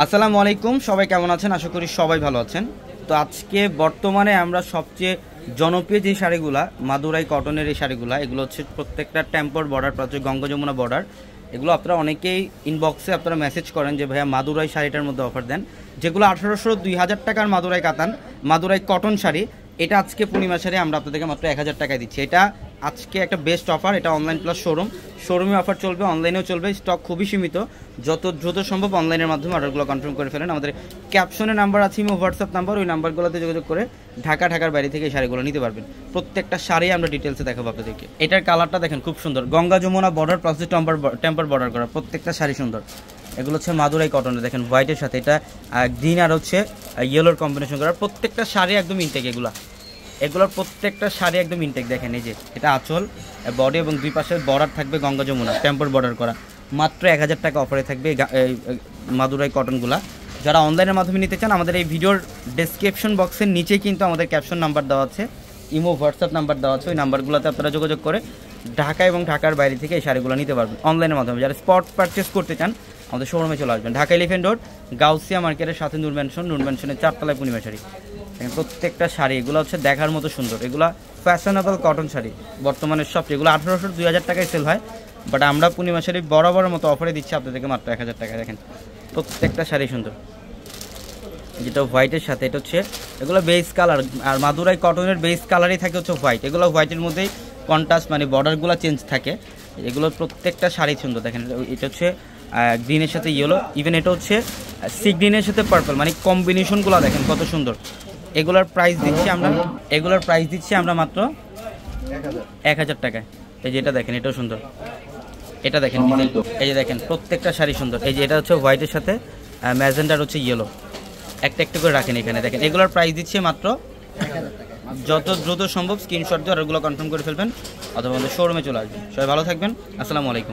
আসসালামু আলাইকুম, সবাই কেমন আছেন? আশা করি সবাই ভালো আছেন। তো আজকে বর্তমানে আমরা সবচেয়ে জনপ্রিয় যে শাড়িগুলা মাদুরাই কটনের এই শাড়িগুলা, এগুলো হচ্ছে প্রত্যেকটা temple border plus Ganga Jamuna border. এগুলো আপনারা অনেকেই ইনবক্সে আপনারা মেসেজ করেন যে ভাইয়া মাদুরাই শাড়িটার মধ্যে অফার দেন, যেগুলো 1800-2000 টাকার মাদুরাই কাতান মাদুরাই কটন শাড়ি। এটা আজকে পূর্ণিমা শাড়ি আমরা আপনাদেরকে মাত্র 1000 টাকায় দিচ্ছি। এটা আজকে একটা বেস্ট অফার। এটা অনলাইন প্লাস শোরুমে অফার চলবে, অনলাইনেও চলবে। স্টক খুবই সীমিত, যত দ্রুত সম্ভব অনলাইনের মাধ্যমে অর্ডারগুলো কনফার্ম করে ফেলেন। আমাদের ক্যাপশনে নাম্বার আছে, হোয়াটসঅ্যাপ নাম্বার, ওই নাম্বারগুলোতে যোগাযোগ করে ঢাকার বাইরে থেকে এই শাড়িগুলো নিতে পারবেন। প্রত্যেকটা শাড়ি আমরা ডিটেলসে দেখাবো আপনাদেরকে। এটার কালারটা দেখেন খুব সুন্দর, Ganga Jamuna border plus temple border করা, প্রত্যেকটা শাড়ি সুন্দর। এগুলো হচ্ছে মাদুরাই কটনের, দেখেন হোয়াইটের সাথে এটা গ্রিন আর হচ্ছে ইয়েলোর কম্বিনেশন করা। প্রত্যেকটা শাড়ি একদম ইনটেক, এগুলোর প্রত্যেকটা শাড়ি একদম ইনটেক। দেখেন এই যে এটা আঁচল, বডি এবং দুই পাশে বর্ডার থাকবে গঙ্গা যমুনা টেম্পর বর্ডার করা। মাত্র 1000 টাকা অফারে থাকবে মাদুরাই কটনগুলা। যারা অনলাইনের মাধ্যমে নিতে চান, আমাদের এই ভিডিওর ডেসক্রিপশন বক্সের নিচেই কিন্তু আমাদের ক্যাপশন নাম্বার দেওয়া আছে, হোয়াটসঅ্যাপ নাম্বার দেওয়া আছে। ওই নাম্বারগুলোতে আপনারা যোগাযোগ করে ঢাকা এবং ঢাকার বাইরে থেকে এই শাড়িগুলো নিতে পারবেন অনলাইনের মাধ্যমে। যারা স্পট পারচেস করতে চান আমাদের শোরুমে চলে আসবেন, ঢাকা এলিফ্যান্ট রোড গাউসিয়া মার্কেটের সাথে নূর ম্যানশনের 4 তলায় পূর্ণিমা শাড়ি। প্রত্যেকটা শাড়ি এগুলো হচ্ছে দেখার মতো সুন্দর। এগুলো ফ্যাশনেবল কটন শাড়ি, বর্তমানে সব যেগুলো 1800-2000 টাকায় সেল হয়, বাট আমরা পূর্ণিমা শাড়ি বরাবরের মতো অফারে দিচ্ছি আপনাদেরকে মাত্র 1000 টাকায়। দেখেন প্রত্যেকটা শাড়ি সুন্দর। যেটা হোয়াইটের সাথে এটা হচ্ছে এগুলো বেস কালার, আর মাদুরাই কটনের বেস কালারই থাকে হচ্ছে হোয়াইট। এগুলো হোয়াইটের মধ্যেই কন্ট্রাস্ট মানে বর্ডারগুলো চেঞ্জ থাকে। এগুলো প্রত্যেকটা শাড়ি সুন্দর। দেখেন এটা হচ্ছে গ্রিনের সাথে ইয়েলো, ইভেন এটা হচ্ছে সি গ্রিনের সাথে পার্পল, মানে কম্বিনেশনগুলো দেখেন কত সুন্দর। এগুলোর প্রাইস দিচ্ছি আমরা মাত্র 1000 টাকায়। এই যে এটা দেখেন, এটাও সুন্দর। এটা দেখেন, এই যে দেখেন প্রত্যেকটা শাড়ি সুন্দর। এই যে এটা হচ্ছে হোয়াইটের সাথে ম্যাজেন্ডার হচ্ছে ইয়েলো, একটা করে রাখেন এখানে। দেখেন এগুলোর প্রাইস দিচ্ছে মাত্র 1000 টাকা। যত দ্রুত সম্ভব স্ক্রিনশট দিয়ে অর্ডারগুলো কনফার্ম করে ফেলবেন, অথবা আমাদের শোরুমে চলে আসবেন। সবাই ভালো থাকবেন, আসসালামু আলাইকুম।